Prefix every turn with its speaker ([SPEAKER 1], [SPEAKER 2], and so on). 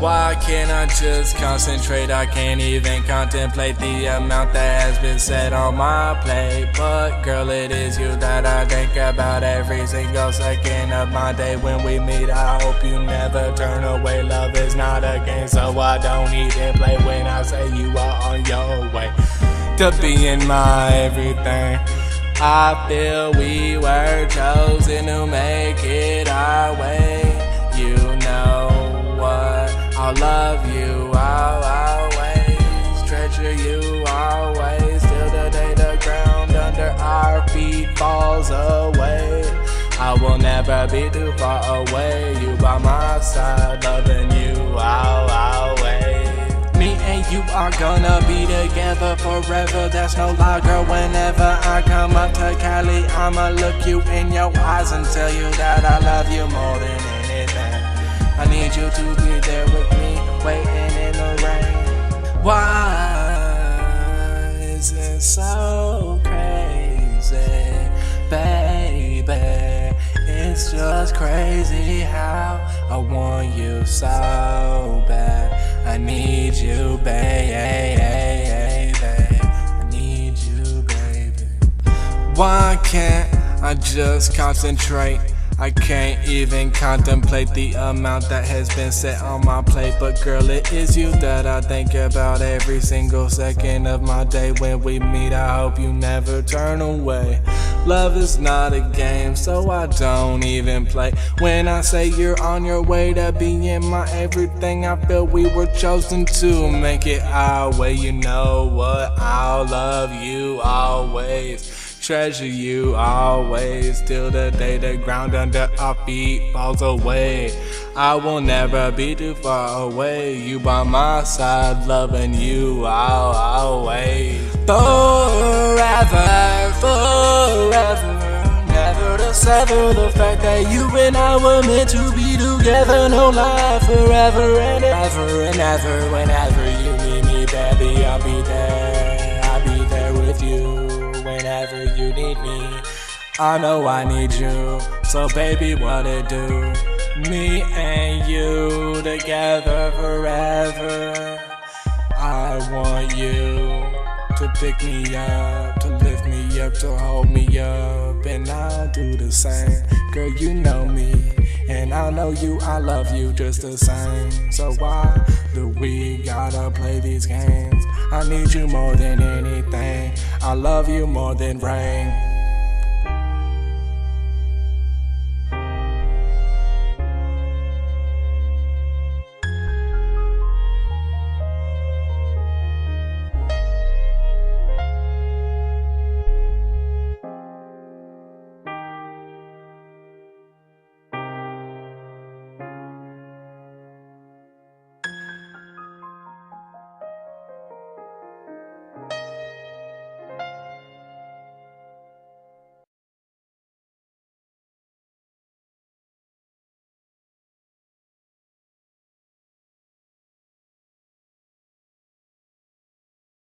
[SPEAKER 1] Why can't I just concentrate? I can't even contemplate the amount that has been set on my plate. But girl, it is you that I think about every single second of my day. When we meet, I hope you never turn away. Love is not a game, so I don't even play when I say you are on your way to being my everything. I feel we were chosen to make it our way. You know what? I'll love you, I'll always treasure you always, till the day the ground under our feet falls away. I will never be too far away. You by my side, loving you, I'll always. Me and you are gonna be together forever, that's no lie, girl. Whenever I come up to Cali, I'ma look you in your eyes and tell you that I love you more than anything. I need you to be there with me, waiting in the rain. Why is it so crazy, baby? It's just crazy how I want you so bad. I need you, baby. I need you, baby. Why can't I just concentrate? I can't even contemplate the amount that has been set on my plate. But girl, it is you that I think about every single second of my day. When we meet, I hope you never turn away. Love is not a game, so I don't even play. When I say you're on your way to being my everything, I feel we were chosen to make it our way. You know what? I'll love you always, treasure you always, till the day the ground under our feet falls away. I will never be too far away. You by my side, loving you, I'll always. Forever, forever, never to sever the fact that you and I were meant to be together. No lie, forever and ever and ever. Whenever you need me, baby, I'll be there. I'll be there with you. Whenever you need me, I know I need you. So baby, what it do? Me and you together forever. I want you to pick me up, to lift me up, to hold me up, and I'll do the same. Girl, you know me, and I know you, I love you just the same. So why do we gotta play these games? I need you more than anything. I love you more than rain.